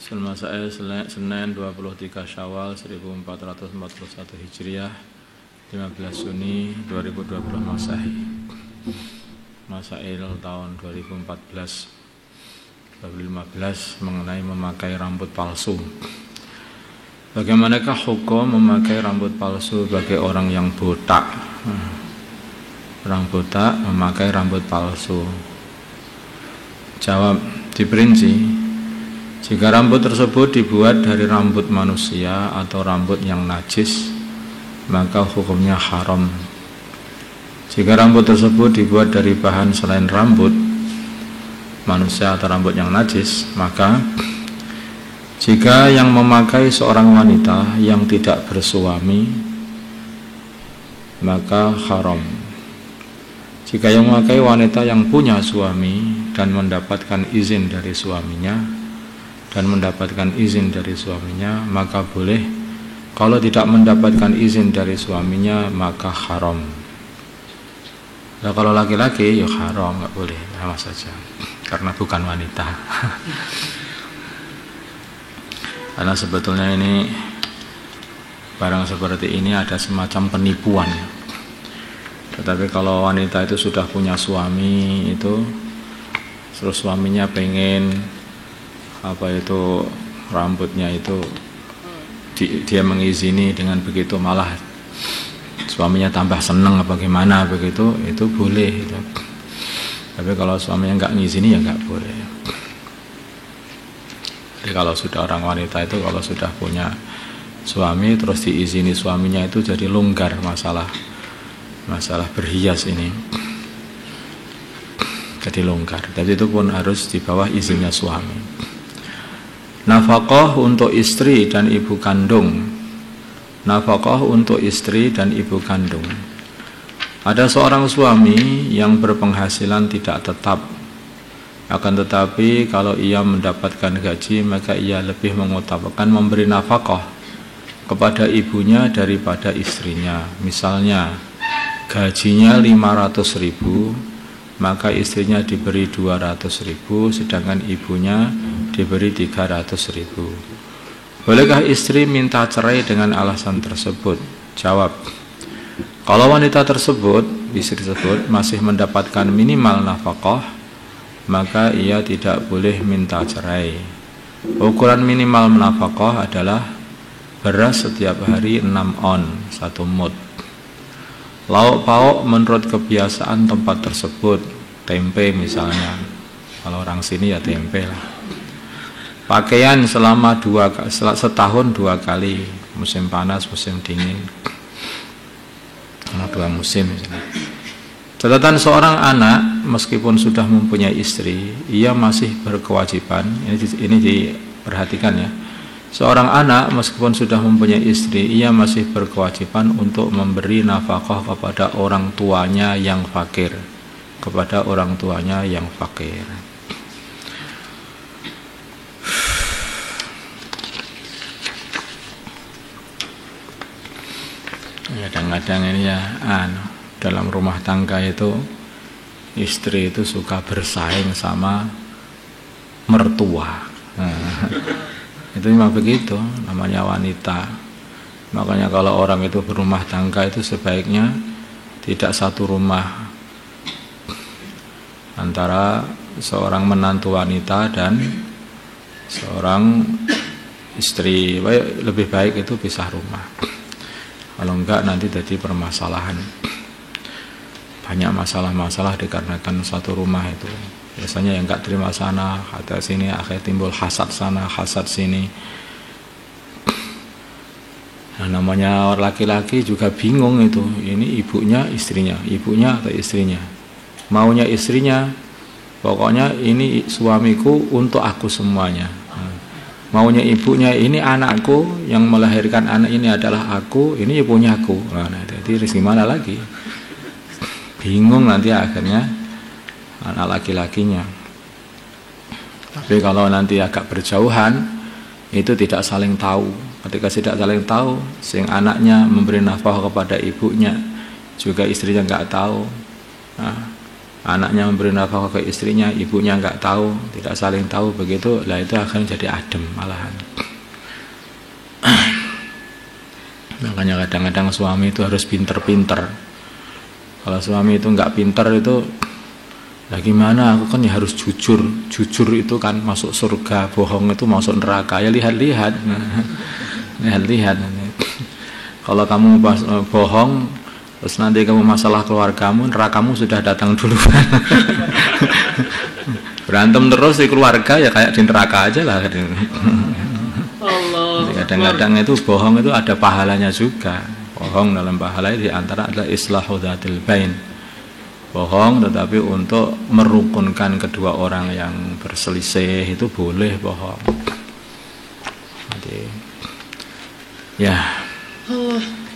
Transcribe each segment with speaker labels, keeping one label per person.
Speaker 1: Senin 23 Syawal 1441 Hijriah 15 Juni 2020 Masehi. Masail tahun 2014 2015 mengenai memakai rambut palsu. Bagaimanakah hukum memakai rambut palsu bagi orang yang botak? Orang botak memakai rambut palsu. Jawab, diperinci. Jika rambut tersebut dibuat dari rambut manusia atau rambut yang najis, maka hukumnya haram. Jika rambut tersebut dibuat dari bahan selain rambut manusia atau rambut yang najis, maka jika yang memakai seorang wanita yang tidak bersuami, maka haram. Jika yang memakai wanita yang punya suami dan mendapatkan izin dari suaminya, maka boleh. Kalau tidak mendapatkan izin dari suaminya, maka haram. Nah, kalau laki-laki ya haram, nggak boleh, sama saja, karena bukan wanita. Karena sebetulnya ini barang seperti ini ada semacam penipuan. Tetapi kalau wanita itu sudah punya suami itu, terus suaminya pengen rambutnya itu dia mengizini, dengan begitu malah suaminya tambah seneng apa gimana begitu, itu boleh gitu. Tapi kalau suaminya nggak ngizini ya nggak boleh. Jadi kalau sudah orang wanita itu kalau sudah punya suami terus diizini suaminya, itu jadi longgar masalah berhias ini, jadi longgar. Jadi itu pun harus di bawah izinnya suami. Nafkah untuk istri dan ibu kandung. Nafkah untuk istri dan ibu kandung. Ada seorang suami yang berpenghasilan tidak tetap. Akan tetapi kalau ia mendapatkan gaji, maka ia lebih mengutamakan memberi nafkah kepada ibunya daripada istrinya. Misalnya gajinya 500.000, maka istrinya diberi 200.000, sedangkan ibunya diberi 300.000. Bolehkah istri minta cerai dengan alasan tersebut? Jawab, kalau wanita tersebut, istri tersebut masih mendapatkan minimal nafkah, maka ia tidak boleh minta cerai. Ukuran minimal nafkah adalah beras setiap hari 6 on, 1 mud. Lauk pauk menurut kebiasaan tempat tersebut, tempe misalnya, kalau orang sini ya tempe lah. Pakaian selama setahun 2 kali, musim panas, musim dingin, 2 musim misalnya. Catatan seorang anak meskipun sudah mempunyai istri, ia masih berkewajiban, ini diperhatikan ya. Seorang anak meskipun sudah mempunyai istri, ia masih berkewajiban untuk memberi nafkah kepada orang tuanya yang fakir. Kadang-kadang ini ya, dalam rumah tangga itu istri itu suka bersaing sama mertua. Itu memang begitu, namanya wanita. Makanya kalau orang itu berumah tangga itu sebaiknya tidak satu rumah antara seorang menantu wanita dan seorang istri. Lebih baik itu pisah rumah. Kalau enggak nanti jadi permasalahan. Banyak masalah-masalah dikarenakan satu rumah itu. Biasanya yang enggak terima sana, kata sini, akhirnya timbul hasad sana, hasad sini. Nah, namanya laki-laki juga bingung itu. Ini ibunya, istrinya, ibunya atau istrinya. Maunya istrinya, pokoknya ini suamiku untuk aku semuanya. Maunya ibunya, ini anakku, yang melahirkan anak ini adalah aku, ini ibunya aku. Nah, jadi gimana lagi? Bingung nanti akhirnya anak laki-lakinya. Tapi kalau nanti agak berjauhan, itu tidak saling tahu. Ketika tidak saling tahu, sing anaknya memberi nafkah kepada ibunya, juga istrinya nggak tahu. Nah, anaknya memberi nafkah ke istrinya, ibunya nggak tahu, tidak saling tahu, begitu lah itu akan jadi adem malahan. Makanya kadang-kadang suami itu harus pinter-pinter. Kalau suami itu nggak pinter itu, lah gimana? Aku kan ya harus jujur. Jujur itu kan masuk surga, bohong itu masuk neraka. Ya lihat-lihat, lihat-lihat. Kalau kamu bohong, terus nanti kamu masalah keluargamu, nerakamu sudah datang duluan. Berantem terus di keluarga ya kayak di neraka aja lah. Kadang-kadang itu bohong itu ada pahalanya juga. Bohong dalam pahala di antara adalah islahu dzatil bain. Bohong tetapi untuk merukunkan kedua orang yang berselisih itu boleh bohong. Jadi, ya.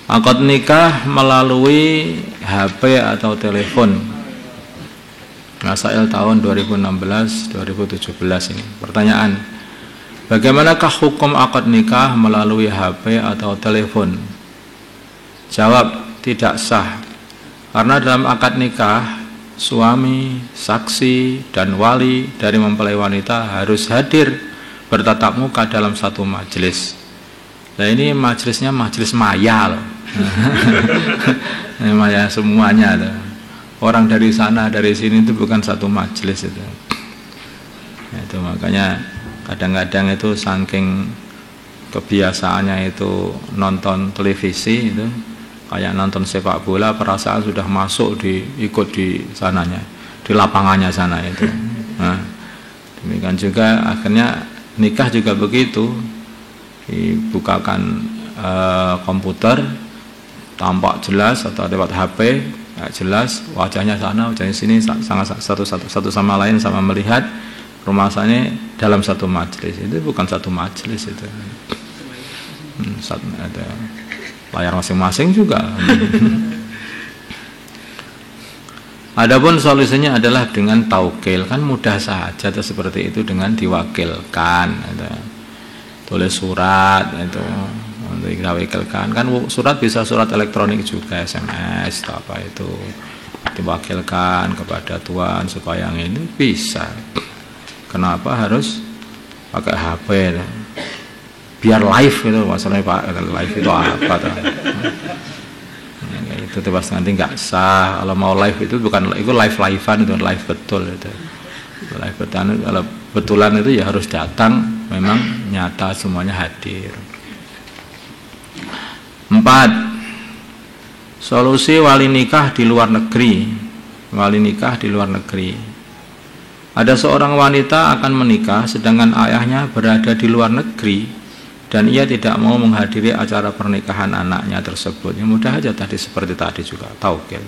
Speaker 1: Akad nikah melalui HP atau telepon. Masail tahun 2016-2017 ini. Pertanyaan, bagaimanakah hukum akad nikah melalui HP atau telepon? Jawab, tidak sah. Karena dalam akad nikah, suami, saksi, dan wali dari mempelai wanita harus hadir bertatap muka dalam satu majelis. Nah ini majelisnya majelis maya loh. Maya semuanya loh. Orang dari sana dari sini itu bukan satu majelis itu. Nah, itu makanya kadang-kadang itu saking kebiasaannya itu nonton televisi itu kayak nonton sepak bola, perasaan sudah masuk ikut di sananya, di lapangannya sana itu. Nah, demikian juga akhirnya nikah juga begitu, dibukakan komputer tampak jelas atau lewat HP jelas wajahnya sana, wajahnya sini, sangat satu sama lain sama melihat rumahnya dalam satu majelis. Itu bukan satu majelis itu. Ada layar masing-masing juga. Adapun solusinya adalah dengan taukil, kan mudah saja atau seperti itu dengan diwakilkan. Tulis surat itu untuk diwakilkan, kan surat bisa surat elektronik juga, SMS atau apa itu, diwakilkan kepada Tuhan supaya yang ini bisa. Kenapa harus pakai HP? Biar live itu masalahnya, Pak. Live itu apa tuh? Itu terus nanti nggak sah. Kalau mau live itu bukan itu live-livean, itu live betul itu. Live betul. Kalau betulan itu ya harus datang, memang nyata semuanya hadir. 4. Solusi wali nikah di luar negeri. Wali nikah di luar negeri. Ada seorang wanita akan menikah sedangkan ayahnya berada di luar negeri dan ia tidak mau menghadiri acara pernikahan anaknya tersebut. Ya mudah aja tadi seperti tadi juga, taukil.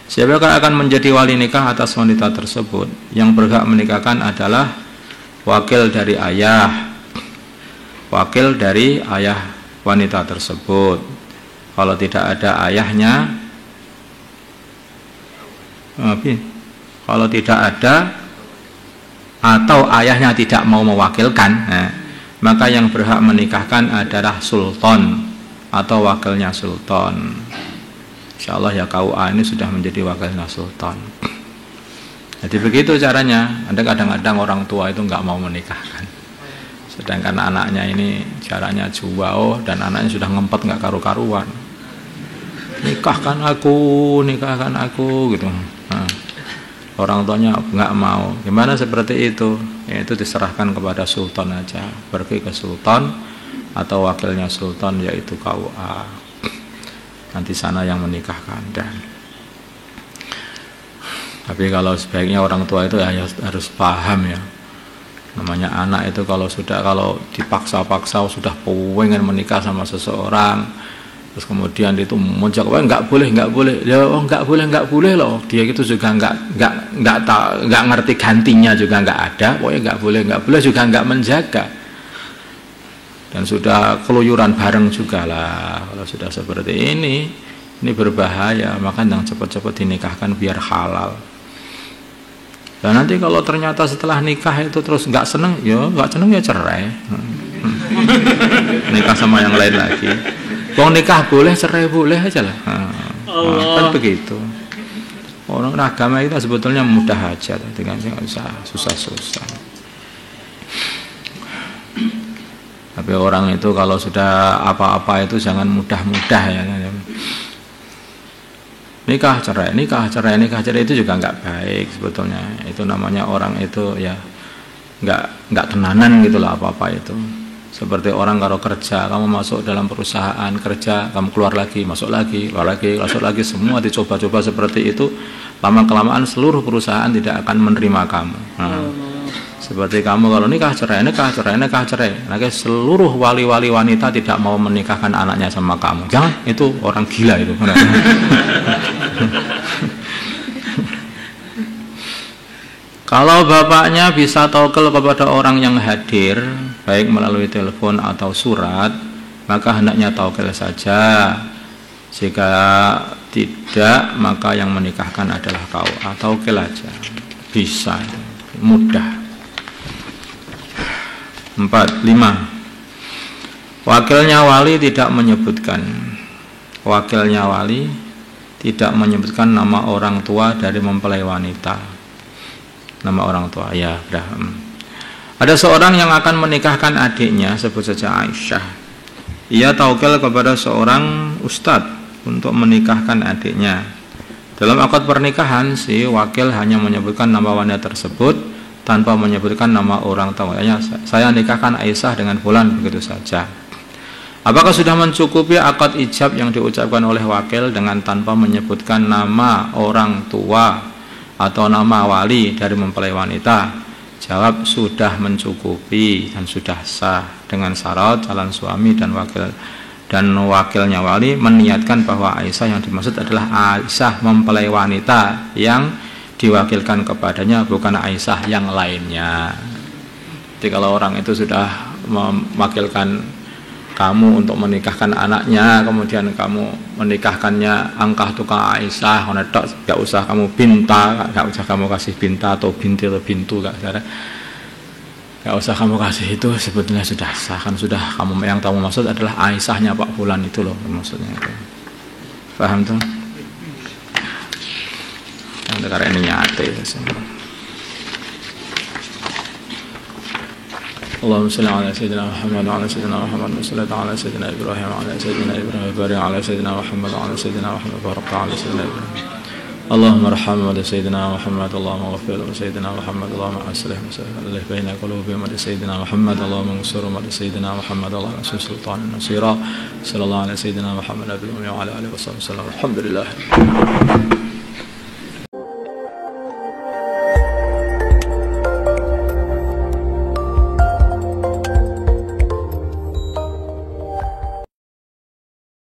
Speaker 1: Siapakah akan menjadi wali nikah atas wanita tersebut? Yang berhak menikahkan adalah wakil dari ayah. Wakil dari ayah wanita tersebut. Kalau tidak ada ayahnya, kalau tidak ada atau ayahnya tidak mau mewakilkan, maka yang berhak menikahkan adalah sultan atau wakilnya sultan. Insyaallah ya KUA ini sudah menjadi wakilnya sultan. Jadi begitu caranya. Ada kadang-kadang orang tua itu nggak mau menikahkan, sedangkan anaknya ini caranya jauh dan anaknya sudah ngempet nggak karu-karuan. Nikahkan aku gitu. Orang tuanya nggak mau. Gimana seperti itu? Ya, itu diserahkan kepada sultan aja. Pergi ke sultan atau wakilnya sultan yaitu KUA. Nanti sana yang menikahkan. Dan tapi kalau sebaiknya orang tua itu ya harus paham ya. Namanya anak itu kalau dipaksa-paksa sudah pengen menikah sama seseorang, terus kemudian itu muncul nggak boleh ya, nggak boleh loh, dia itu juga nggak ngerti gantinya juga nggak ada, pokoknya nggak boleh juga nggak menjaga dan sudah keluyuran bareng juga lah. Kalau sudah seperti ini berbahaya, maka yang cepat-cepat dinikahkan biar halal. Dan nanti kalau ternyata setelah nikah itu terus nggak seneng ya cerai. Nikah sama yang lain lagi. Kalau nikah boleh, cerai boleh aja lah. Kan begitu. Orang agama itu sebetulnya mudah aja, dengan nggak usah susah-susah. Tapi orang itu kalau sudah apa-apa itu jangan mudah-mudah ya. Nikah cerai itu juga nggak baik sebetulnya. Itu namanya orang itu ya nggak tenanan gitu lah apa-apa itu. Seperti orang kalau kerja, kamu masuk dalam perusahaan kerja, kamu keluar lagi, masuk lagi, keluar lagi, masuk lagi, semua dicoba-coba seperti itu. Lama-kelamaan seluruh perusahaan tidak akan menerima kamu. Seperti kamu kalau nikah cerai. Lagi seluruh wali-wali wanita tidak mau menikahkan anaknya sama kamu. Jangan, itu orang gila itu. Kalau bapaknya bisa taukel kepada orang yang hadir, baik melalui telepon atau surat, maka hendaknya taukel saja. Jika tidak, maka yang menikahkan adalah kau. Taukel aja, bisa, mudah. 5. Wakilnya wali tidak menyebutkan nama orang tua dari mempelai wanita. Nama orang tua, ya udah. Ada seorang yang akan menikahkan adiknya, sebut saja Aisyah. Ia taukel kepada seorang ustadz untuk menikahkan adiknya. Dalam akad pernikahan, si wakil hanya menyebutkan nama wanita tersebut tanpa menyebutkan nama orang tuanya. Saya nikahkan Aisyah dengan fulan, begitu saja. Apakah sudah mencukupi akad ijab yang diucapkan oleh wakil dengan tanpa menyebutkan nama orang tua atau nama wali dari mempelai wanita? Jawab, sudah mencukupi dan sudah sah, dengan syarat calon suami dan wakilnya wali meniatkan bahwa Aisyah yang dimaksud adalah Aisyah mempelai wanita yang diwakilkan kepadanya, bukan Aisyah yang lainnya. Jadi kalau orang itu sudah mewakilkan kamu untuk menikahkan anaknya, kemudian kamu menikahkannya angkah tukang Aisyah, gak usah kamu binta, gak usah kamu kasih binta atau binti atau bintu, gak usah kamu kasih, itu sebetulnya sudah sah kan, sudah kamu yang kamu maksud adalah Aisyahnya Pak Fulan itu loh maksudnya itu. Paham tuh? Karena ini nyata itu semua. Allahumma shalli ala sayyidina Muhammad wa ala sayyidina Muhammad wa sallallahu ala sayyidina Ibrahim wa ala sayyidina Ibrahim wa barik ala sayyidina Muhammad wa ala sayyidina Muhammad wa barik ala sayyidina Ibrahim. Allahumma arham wa sayyidina Muhammad, Allahumma ghfir li sayyidina Muhammad, Allahumma aslih masalih baina qulubihim wa sayyidina Muhammad, Allahumma ansur wa sayyidina Muhammad, Allahumma ansur sultanan nasira. Sallallahu ala sayyidina Muhammad wa ala alihi wa sahbihi. Alhamdulillah.